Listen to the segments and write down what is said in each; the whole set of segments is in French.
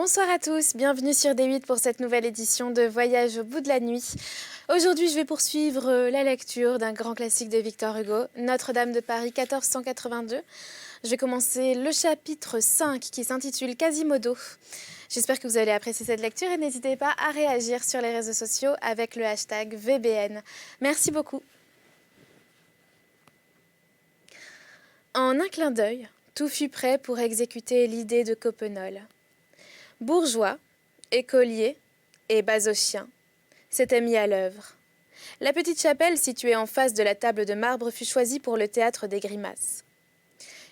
Bonsoir à tous, bienvenue sur D8 pour cette nouvelle édition de Voyage au bout de la nuit. Aujourd'hui, je vais poursuivre la lecture d'un grand classique de Victor Hugo, Notre-Dame de Paris 1482. Je vais commencer le chapitre 5 qui s'intitule Quasimodo. J'espère que vous allez apprécier cette lecture et n'hésitez pas à réagir sur les réseaux sociaux avec le hashtag VBN. Merci beaucoup. En un clin d'œil, tout fut prêt pour exécuter l'idée de Coppenole. Bourgeois, écoliers et basochiens s'étaient mis à l'œuvre. La petite chapelle située en face de la table de marbre fut choisie pour le théâtre des grimaces.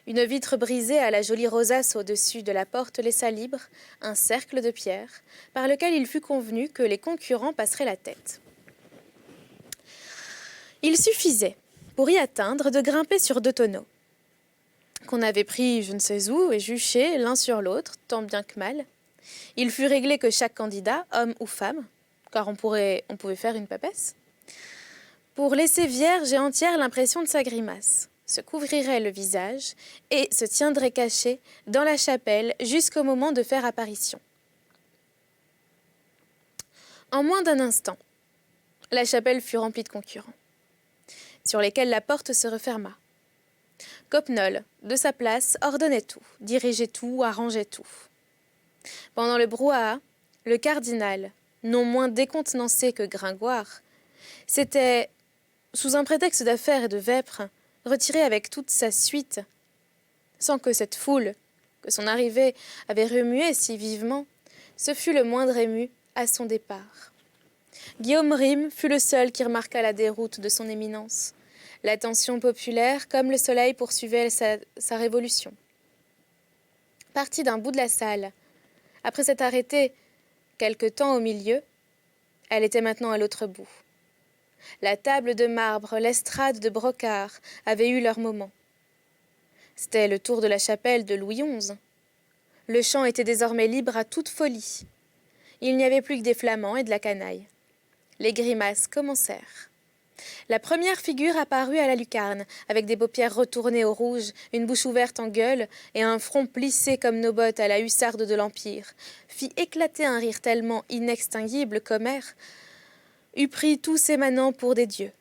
Une vitre brisée à la jolie rosace au-dessus de la porte laissa libre un cercle de pierre par lequel il fut convenu que les concurrents passeraient la tête. Il suffisait, pour y atteindre, de grimper sur 2 tonneaux, qu'on avait pris je ne sais où et juchés l'un sur l'autre, tant bien que mal. Il fut réglé que chaque candidat, homme ou femme, car on pouvait faire une papesse, pour laisser vierge et entière l'impression de sa grimace, se couvrirait le visage et se tiendrait caché dans la chapelle jusqu'au moment de faire apparition. En moins d'un instant, la chapelle fut remplie de concurrents, sur lesquels la porte se referma. Coppenole, de sa place, ordonnait tout, dirigeait tout, arrangeait tout. Pendant le brouhaha, le cardinal, non moins décontenancé que Gringoire, s'était, sous un prétexte d'affaires et de vêpres, retiré avec toute sa suite, sans que cette foule, que son arrivée avait remuée si vivement, se fût le moindre ému à son départ. Guillaume Rym fut le seul qui remarqua la déroute de son éminence. L'attention populaire, comme le soleil, poursuivait sa révolution. Parti d'un bout de la salle, après s'être arrêtée quelque temps au milieu, elle était maintenant à l'autre bout. La table de marbre, l'estrade de brocart avaient eu leur moment. C'était le tour de la chapelle de Louis XI. Le champ était désormais libre à toute folie. Il n'y avait plus que des flamands et de la canaille. Les grimaces commencèrent. La première figure apparut à la lucarne, avec des paupières retournées au rouge, une bouche ouverte en gueule et un front plissé comme nos bottes à la hussarde de l'Empire, fit éclater un rire tellement inextinguible qu'Homère eût pris tous ses manants pour des dieux.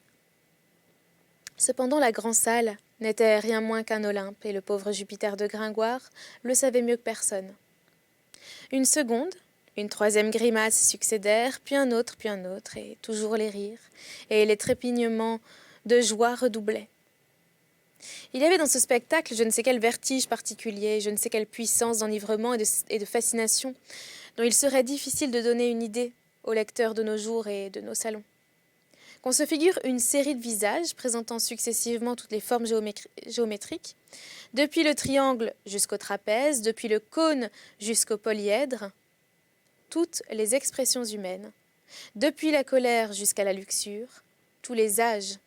Cependant la grande salle n'était rien moins qu'un Olympe, et le pauvre Jupiter de Gringoire le savait mieux que personne. Une seconde, une troisième grimace succédèrent, puis un autre, et toujours les rires, et les trépignements de joie redoublaient. Il y avait dans ce spectacle je ne sais quel vertige particulier, je ne sais quelle puissance d'enivrement et de fascination, dont il serait difficile de donner une idée aux lecteurs de nos jours et de nos salons. Qu'on se figure une série de visages présentant successivement toutes les formes géométriques, depuis le triangle jusqu'au trapèze, depuis le cône jusqu'au polyèdre, toutes les expressions humaines, depuis la colère jusqu'à la luxure, tous les âges,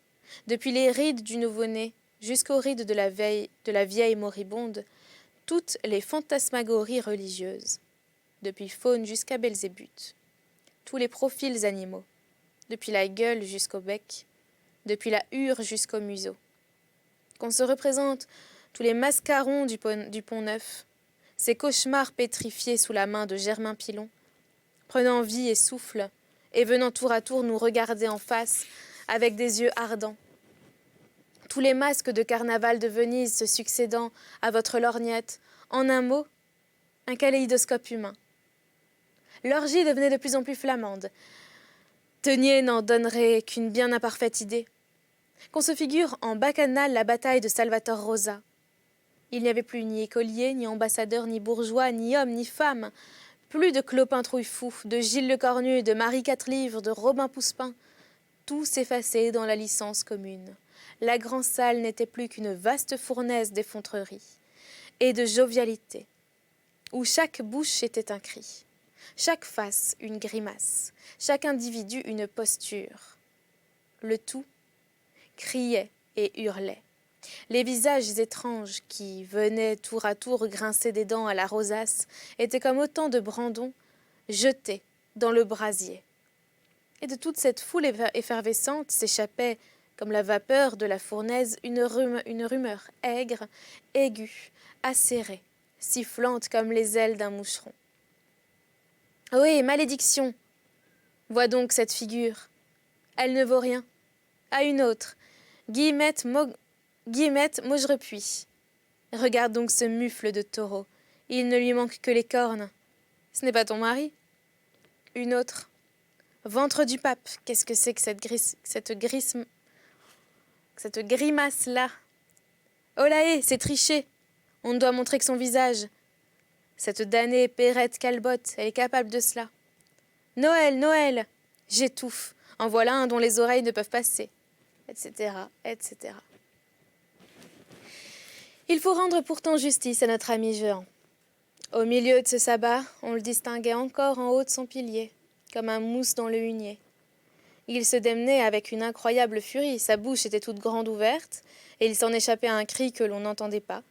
depuis les rides du nouveau-né jusqu'aux rides de la vieille moribonde, toutes les fantasmagories religieuses, depuis Faune jusqu'à Belzébuth, tous les profils animaux, depuis la gueule jusqu'au bec, depuis la hure jusqu'au museau. Qu'on se représente tous les mascarons du Pont-Neuf, ces cauchemars pétrifiés sous la main de Germain Pilon, prenant vie et souffle, et venant tour à tour nous regarder en face avec des yeux ardents. Tous les masques de carnaval de Venise se succédant à votre lorgnette, en un mot, un kaléidoscope humain. L'orgie devenait de plus en plus flamande. Teniers n'en donnerait qu'une bien imparfaite idée. Qu'on se figure en bacchanale la bataille de Salvator Rosa. Il n'y avait plus ni écoliers, ni ambassadeurs, ni bourgeois, ni hommes, ni femmes. Plus de Clopin Trouillefou, de Gilles Le Cornu, de Marie Quatrelivre, de Robin Pouspin. Tout s'effaçait dans la licence commune. La grande salle n'était plus qu'une vaste fournaise d'effrontrerie et de jovialité, où chaque bouche était un cri, chaque face une grimace, chaque individu une posture. Le tout criait et hurlait. Les visages étranges qui venaient tour à tour grincer des dents à la rosace étaient comme autant de brandons jetés dans le brasier. Et de toute cette foule effervescente s'échappait, comme la vapeur de la fournaise, une rumeur aigre, aiguë, acérée, sifflante comme les ailes d'un moucheron. Ohé, malédiction! Vois donc cette figure. Elle ne vaut rien. À une autre. Guillemette Maugerepuis. Regarde donc ce mufle de taureau. Il ne lui manque que les cornes. Ce n'est pas ton mari? Une autre. Ventre du pape, qu'est-ce que c'est que cette grimace-là? Oh là hé, c'est tricher. On ne doit montrer que son visage. Cette damnée Perrette Calbotte, elle est capable de cela. Noël, Noël! J'étouffe. En voilà un dont les oreilles ne peuvent passer. Etc., etc. Il faut rendre pourtant justice à notre ami Jehan. Au milieu de ce sabbat, on le distinguait encore en haut de son pilier, comme un mousse dans le hunier. Il se démenait avec une incroyable furie, sa bouche était toute grande ouverte, et il s'en échappait un cri que l'on n'entendait pas.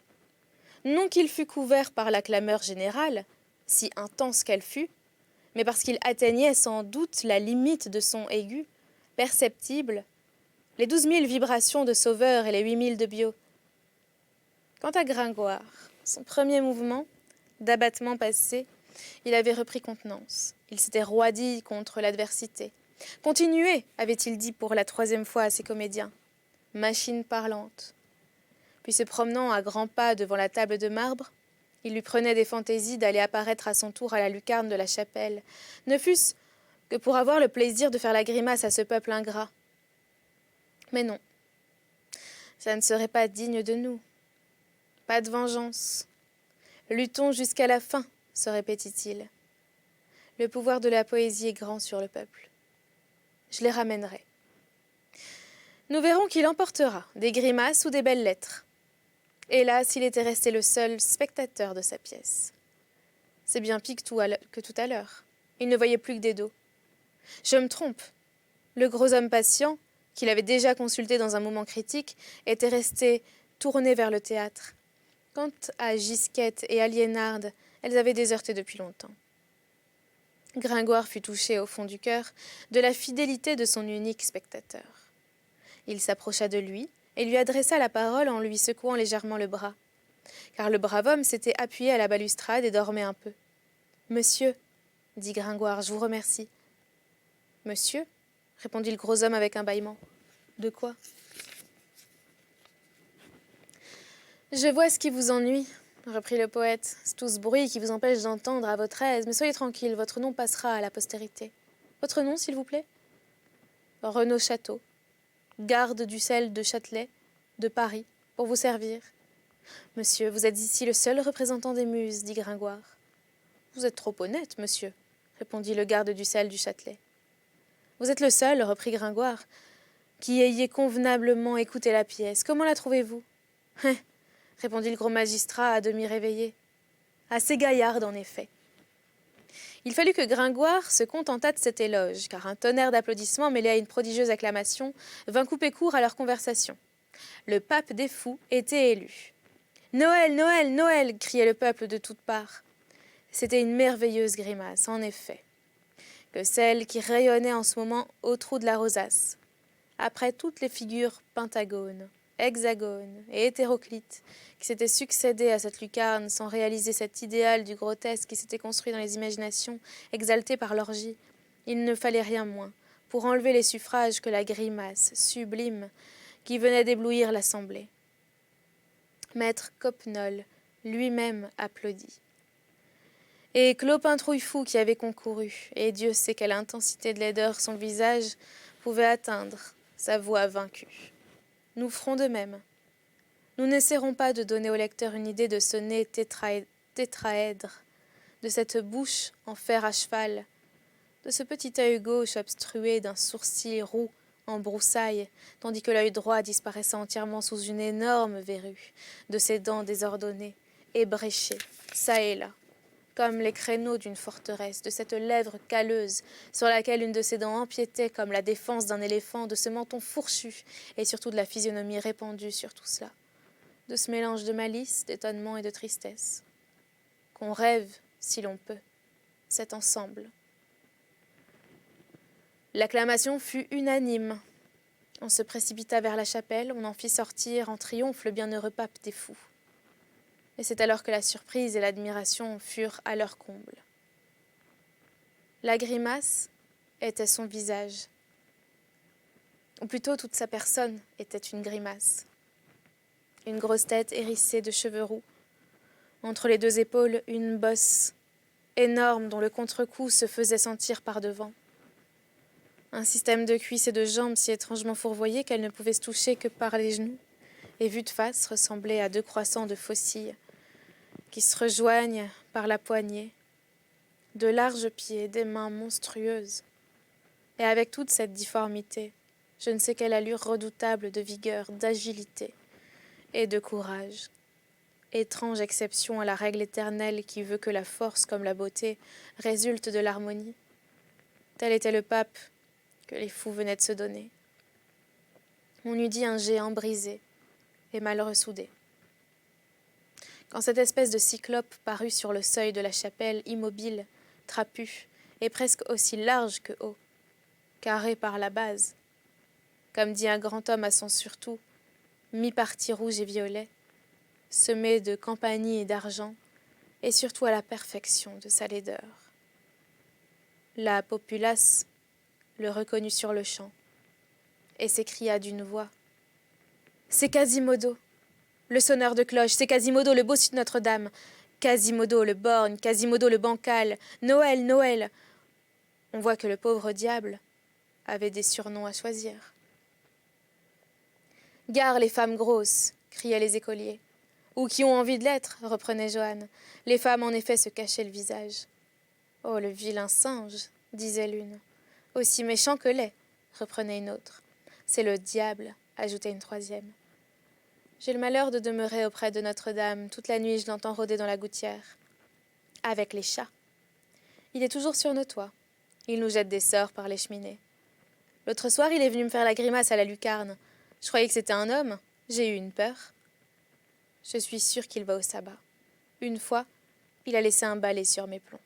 Non qu'il fût couvert par la clameur générale, si intense qu'elle fût, mais parce qu'il atteignait sans doute la limite de son aigu, perceptible, les 12 000 vibrations de Sauveur et les 8 000 de Biot. Quant à Gringoire, son premier mouvement, d'abattement passé, il avait repris contenance. Il s'était roidi contre l'adversité. Continuez, avait-il dit pour la 3e fois à ses comédiens. Machine parlante. Puis se promenant à grands pas devant la table de marbre, il lui prenait des fantaisies d'aller apparaître à son tour à la lucarne de la chapelle, ne fût-ce que pour avoir le plaisir de faire la grimace à ce peuple ingrat. Mais non, ça ne serait pas digne de nous. Pas de vengeance. Luttons jusqu'à la fin, se répétait-il. Le pouvoir de la poésie est grand sur le peuple. Je les ramènerai. Nous verrons qui l'emportera, des grimaces ou des belles lettres. Hélas, il était resté le seul spectateur de sa pièce. C'est bien pis que tout à l'heure. Il ne voyait plus que des dos. Je me trompe. Le gros homme patient, qu'il avait déjà consulté dans un moment critique, était resté tourné vers le théâtre. Quant à Gisquette et Aliénarde, elles avaient déserté depuis longtemps. Gringoire fut touché au fond du cœur de la fidélité de son unique spectateur. Il s'approcha de lui et lui adressa la parole en lui secouant légèrement le bras, car le brave homme s'était appuyé à la balustrade et dormait un peu. « Monsieur, dit Gringoire, je vous remercie. »« Monsieur, répondit le gros homme avec un bâillement. De quoi? Je vois ce qui vous ennuie, reprit le poète. C'est tout ce bruit qui vous empêche d'entendre à votre aise, mais soyez tranquille, votre nom passera à la postérité. Votre nom, s'il vous plaît? Renaud Château, garde du sel de Châtelet, de Paris, pour vous servir. Monsieur, vous êtes ici le seul représentant des muses, dit Gringoire. Vous êtes trop honnête, monsieur, répondit le garde du sel du Châtelet. Vous êtes le seul, reprit Gringoire, qui ayez convenablement écouté la pièce. Comment la trouvez-vous? Répondit le gros magistrat à demi réveillé. Assez gaillarde, en effet. Il fallut que Gringoire se contentât de cet éloge, car un tonnerre d'applaudissements mêlé à une prodigieuse acclamation vint couper court à leur conversation. Le pape des fous était élu. « Noël, Noël, Noël !» criait le peuple de toutes parts. C'était une merveilleuse grimace, en effet, que celle qui rayonnait en ce moment au trou de la rosace, après toutes les figures pentagones, hexagones et hétéroclites qui s'étaient succédé à cette lucarne sans réaliser cet idéal du grotesque qui s'était construit dans les imaginations exaltées par l'orgie. Il ne fallait rien moins pour enlever les suffrages que la grimace sublime qui venait d'éblouir l'assemblée. Maître Coppenole lui-même applaudit. Et Clopin Trouillefou qui avait concouru, et Dieu sait quelle intensité de laideur son visage pouvait atteindre, sa voix vaincue. Nous ferons de même. Nous n'essaierons pas de donner au lecteur une idée de ce nez tétraèdre, de cette bouche en fer à cheval, de ce petit œil gauche obstrué d'un sourcil roux en broussailles, tandis que l'œil droit disparaissait entièrement sous une énorme verrue, de ses dents désordonnées, ébréchées, çà et là, comme les créneaux d'une forteresse, de cette lèvre calleuse sur laquelle une de ses dents empiétait comme la défense d'un éléphant, de ce menton fourchu et surtout de la physionomie répandue sur tout cela, de ce mélange de malice, d'étonnement et de tristesse. Qu'on rêve, si l'on peut, cet ensemble. L'acclamation fut unanime. On se précipita vers la chapelle, on en fit sortir en triomphe le bienheureux pape des fous. Et c'est alors que la surprise et l'admiration furent à leur comble. La grimace était son visage. Ou plutôt toute sa personne était une grimace. Une grosse tête hérissée de cheveux roux. Entre les deux épaules, une bosse énorme dont le contre-coup se faisait sentir par devant. Un système de cuisses et de jambes si étrangement fourvoyé qu'elle ne pouvait se toucher que par les genoux, et vue de face ressemblait à deux croissants de faucilles qui se rejoignent par la poignée, de larges pieds, des mains monstrueuses. Et avec toute cette difformité, je ne sais quelle allure redoutable de vigueur, d'agilité et de courage. Étrange exception à la règle éternelle qui veut que la force comme la beauté résulte de l'harmonie. Tel était le pape que les fous venaient de se donner. On eût dit un géant brisé et mal ressoudé. Quand cette espèce de cyclope parut sur le seuil de la chapelle, immobile, trapu, et presque aussi large que haut, carré par la base, comme dit un grand homme à son surtout, mi-parti rouge et violet, semé de campanile et d'argent, et surtout à la perfection de sa laideur. La populace le reconnut sur-le-champ, et s'écria d'une voix: « C'est Quasimodo, le sonneur de cloche, c'est Quasimodo, le bossu de Notre-Dame, Quasimodo le borgne, Quasimodo le bancal, Noël, Noël !» On voit que le pauvre diable avait des surnoms à choisir. « Gare les femmes grosses !» criaient les écoliers. « Ou qui ont envie de l'être !» reprenait Joanne. Les femmes en effet se cachaient le visage. « Oh, le vilain singe !» disait l'une. « Aussi méchant que laid !» reprenait une autre. « C'est le diable !» ajoutait une troisième. J'ai le malheur de demeurer auprès de Notre-Dame. Toute la nuit, je l'entends rôder dans la gouttière. Avec les chats. Il est toujours sur nos toits. Il nous jette des sorts par les cheminées. L'autre soir, il est venu me faire la grimace à la lucarne. Je croyais que c'était un homme. J'ai eu une peur. Je suis sûre qu'il va au sabbat. Une fois, il a laissé un balai sur mes plombs.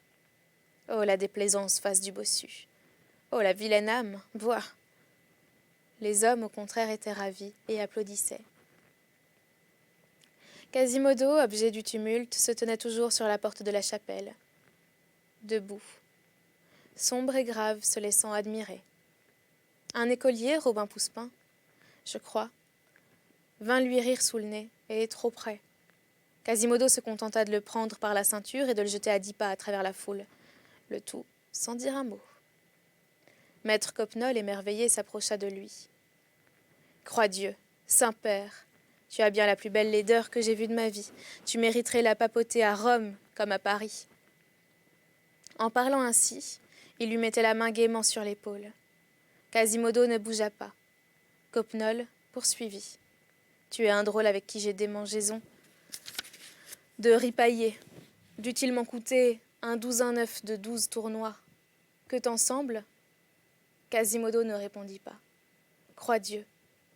Oh, la déplaisance face du bossu. Oh, la vilaine âme, vois. Les hommes, au contraire, étaient ravis et applaudissaient. Quasimodo, objet du tumulte, se tenait toujours sur la porte de la chapelle, debout, sombre et grave, se laissant admirer. Un écolier, Robin Poussepain, je crois, vint lui rire sous le nez, et trop près. Quasimodo se contenta de le prendre par la ceinture et de le jeter à 10 pas à travers la foule, le tout sans dire un mot. Maître Coppenole, émerveillé, s'approcha de lui. « Croix Dieu, Saint-Père, tu as bien la plus belle laideur que j'ai vue de ma vie. Tu mériterais la papauté à Rome comme à Paris. » En parlant ainsi, il lui mettait la main gaiement sur l'épaule. Quasimodo ne bougea pas. Coppenole poursuivit. « Tu es un drôle avec qui j'ai démangeaison de ripailler. Dût-il m'en coûter un douzain neuf de 12 tournois? Que t'en semble ?» Quasimodo ne répondit pas. « Croix Dieu,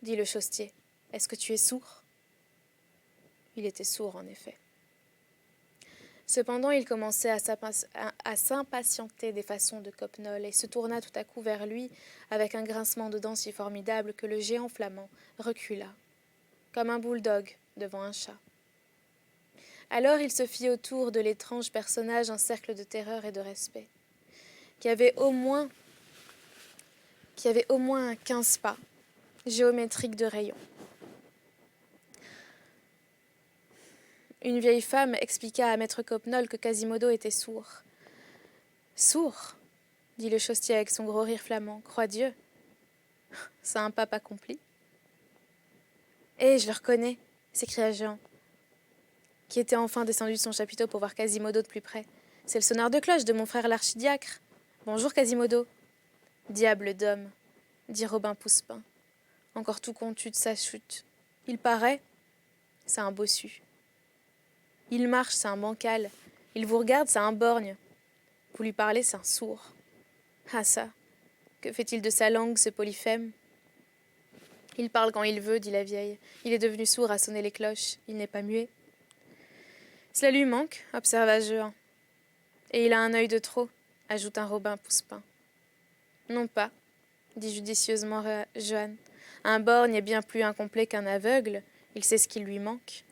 dit le chaussetier, est-ce que tu es sourd ?» Il était sourd, en effet. Cependant, il commençait à s'impatienter des façons de Coppenole et se tourna tout à coup vers lui avec un grincement de dents si formidable que le géant flamand recula, comme un bulldog devant un chat. Alors il se fit autour de l'étrange personnage un cercle de terreur et de respect, qui avait au moins 15 pas, géométriques de rayon. Une vieille femme expliqua à maître Coppenole que Quasimodo était sourd. « Sourd ?» dit le chaussetier avec son gros rire flamand. « Croix Dieu, c'est un pape accompli. »« Eh, je le reconnais !» s'écria Jehan, qui était enfin descendu de son chapiteau pour voir Quasimodo de plus près. « C'est le sonneur de cloche de mon frère l'archidiacre. Bonjour Quasimodo. »« Diable d'homme, » dit Robin Poussepain, encore tout contus de sa chute. « Il paraît, c'est un bossu. Il marche, c'est un bancal. Il vous regarde, c'est un borgne. Vous lui parlez, c'est un sourd. Ah ça, que fait-il de sa langue, ce Polyphème ? » « Il parle quand il veut, dit la vieille. Il est devenu sourd à sonner les cloches. Il n'est pas muet. »« Cela lui manque, observa Jehan. Et il a un œil de trop, ajoute un Robin Poussepain. »« Non pas, dit judicieusement Jehan. Un borgne est bien plus incomplet qu'un aveugle. Il sait ce qui lui manque. »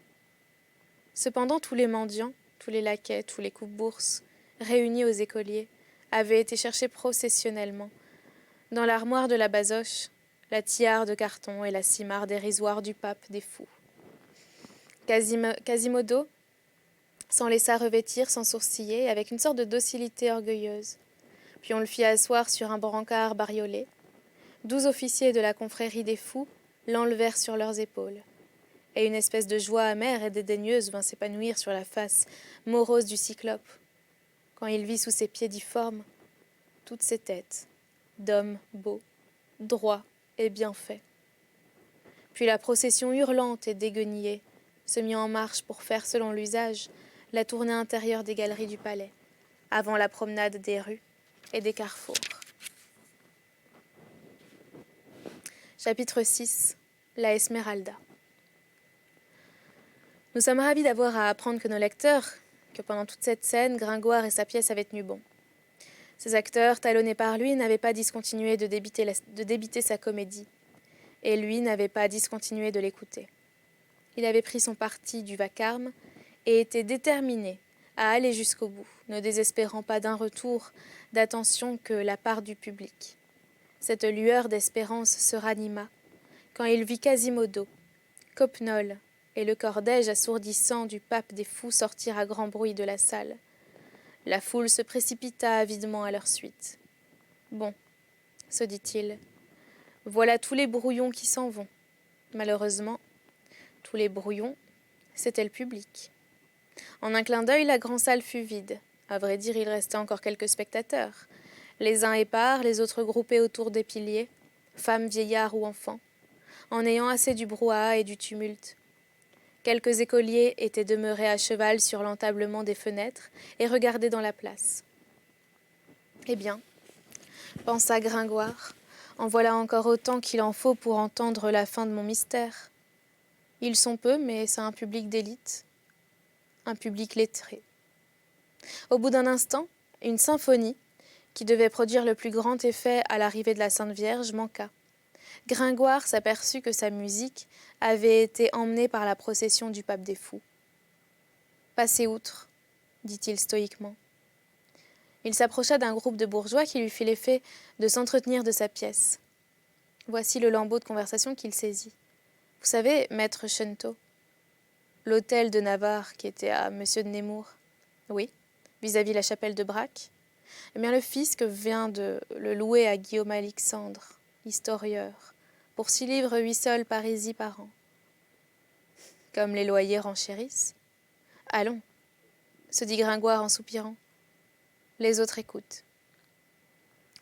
Cependant, tous les mendiants, tous les laquais, tous les coupe-bourses, réunis aux écoliers, avait été chercher processionnellement, dans l'armoire de la basoche, la tiare de carton et la simarre dérisoire du pape des fous. Quasimodo s'en laissa revêtir sans sourciller, avec une sorte de docilité orgueilleuse. Puis on le fit asseoir sur un brancard bariolé. 12 officiers de la confrérie des fous l'enlevèrent sur leurs épaules. Et une espèce de joie amère et dédaigneuse vint s'épanouir sur la face morose du cyclope, quand il vit sous ses pieds difformes toutes ces têtes d'hommes beaux, droits et bien faits. Puis la procession hurlante et déguenillée se mit en marche pour faire, selon l'usage, la tournée intérieure des galeries du palais, avant la promenade des rues et des carrefours. Chapitre 6. La Esmeralda. Nous sommes ravis d'avoir à apprendre que nos lecteurs, que pendant toute cette scène, Gringoire et sa pièce avaient tenu bon. Ces acteurs, talonnés par lui, n'avaient pas discontinué de débiter sa comédie, et lui n'avait pas discontinué de l'écouter. Il avait pris son parti du vacarme et était déterminé à aller jusqu'au bout, ne désespérant pas d'un retour d'attention que la part du public. Cette lueur d'espérance se ranima quand il vit Quasimodo, Coppenole et le cortège assourdissant du pape des fous sortir à grand bruit de la salle. La foule se précipita avidement à leur suite. « Bon, se dit-il, voilà tous les brouillons qui s'en vont. Malheureusement, tous les brouillons, c'était le public. » En un clin d'œil, la grande salle fut vide. À vrai dire, il restait encore quelques spectateurs, les uns épars, les autres groupés autour des piliers, femmes, vieillards ou enfants, en ayant assez du brouhaha et du tumulte. Quelques écoliers étaient demeurés à cheval sur l'entablement des fenêtres et regardaient dans la place. « Eh bien, pensa Gringoire, en voilà encore autant qu'il en faut pour entendre la fin de mon mystère. Ils sont peu, mais c'est un public d'élite, un public lettré. » Au bout d'un instant, une symphonie, qui devait produire le plus grand effet à l'arrivée de la Sainte Vierge, manqua. Gringoire s'aperçut que sa musique avait été emmenée par la procession du pape des fous. « Passez outre, dit-il stoïquement. Il s'approcha d'un groupe de bourgeois qui lui fit l'effet de s'entretenir de sa pièce. Voici le lambeau de conversation qu'il saisit. Vous savez, maître Chento, l'hôtel de Navarre qui était à Monsieur de Nemours. Oui, vis-à-vis la chapelle de Braque. Eh bien, le fisc vient de le louer à Guillaume Alexandre, historieur, pour 6 livres 8 sols parisis par an. Comme les loyers renchérissent. Allons, se dit Gringoire en soupirant. Les autres écoutent.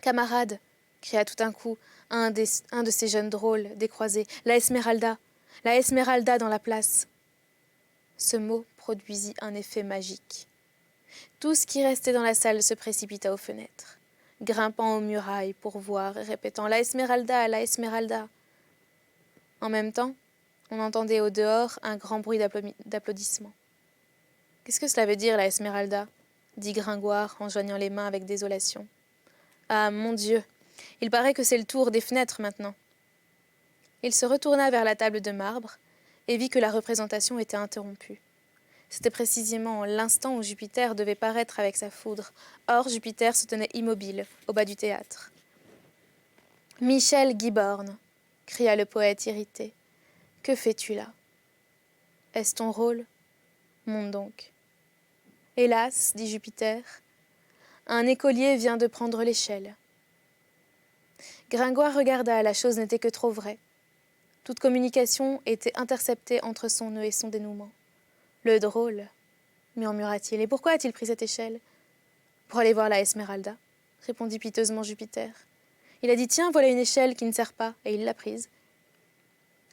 Camarade, cria tout d'un coup un de ces jeunes drôles décroisés, la Esmeralda dans la place. Ce mot produisit un effet magique. Tout ce qui restait dans la salle se précipita aux fenêtres, grimpant aux murailles pour voir et répétant la Esmeralda. En même temps, on entendait au dehors un grand bruit d'applaudissements. Qu'est-ce que cela veut dire, la Esmeralda ? Dit Gringoire en joignant les mains avec désolation. Ah, mon Dieu, il paraît que c'est le tour des fenêtres maintenant. Il se retourna vers la table de marbre et vit que la représentation était interrompue. C'était précisément l'instant où Jupiter devait paraître avec sa foudre. Or, Jupiter se tenait immobile, au bas du théâtre. « Michel Giborne !» cria le poète irrité. « Que fais-tu là ? Est-ce ton rôle ? Monte donc. » « Hélas, dit Jupiter, un écolier vient de prendre l'échelle. » Gringoire regarda, la chose n'était que trop vraie. Toute communication était interceptée entre son nœud et son dénouement. « Le drôle !» murmura-t-il. « Et pourquoi a-t-il pris cette échelle ?»« Pour aller voir la Esmeralda, » répondit piteusement Jupiter. Il a dit « Tiens, voilà une échelle qui ne sert pas » et il l'a prise.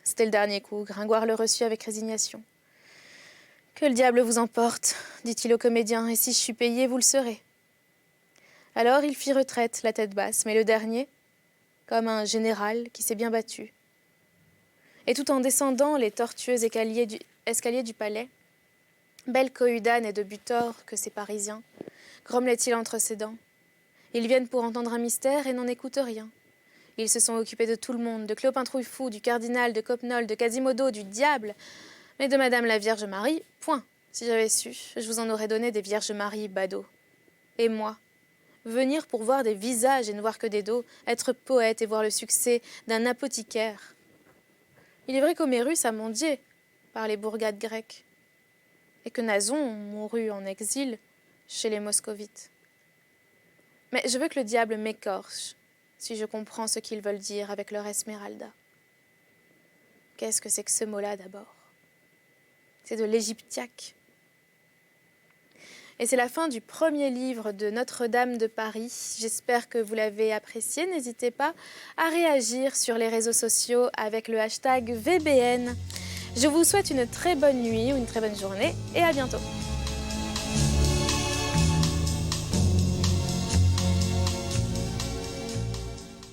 C'était le dernier coup. Gringoire le reçut avec résignation. « Que le diable vous emporte, dit-il au comédien, et si je suis payé, vous le serez. » Alors il fit retraite, la tête basse, mais le dernier, comme un général qui s'est bien battu. Et tout en descendant les tortueux escaliers du palais, belle cohue d'âne et de butor que ces Parisiens, grommelait-il entre ses dents. Ils viennent pour entendre un mystère et n'en écoutent rien. Ils se sont occupés de tout le monde, de Clopin Trouillefou, du cardinal, de Coppenole, de Quasimodo, du diable, mais de Madame la Vierge Marie, point. Si j'avais su, je vous en aurais donné des Vierges Marie, badaud. Et moi, Venir pour voir des visages et ne voir que des dos, être poète et voir le succès d'un apothicaire. Il est vrai qu'Homérus a mendié par les bourgades grecques et que Nason mourut en exil chez les Moscovites. Mais je veux que le diable m'écorche si je comprends ce qu'ils veulent dire avec leur Esmeralda. Qu'est-ce que c'est que ce mot-là d'abord? C'est de l'égyptiaque. Et c'est la fin du premier livre de Notre-Dame de Paris. J'espère que vous l'avez apprécié. N'hésitez pas à réagir sur les réseaux sociaux avec le hashtag VBN. Je vous souhaite une très bonne nuit ou une très bonne journée et à bientôt.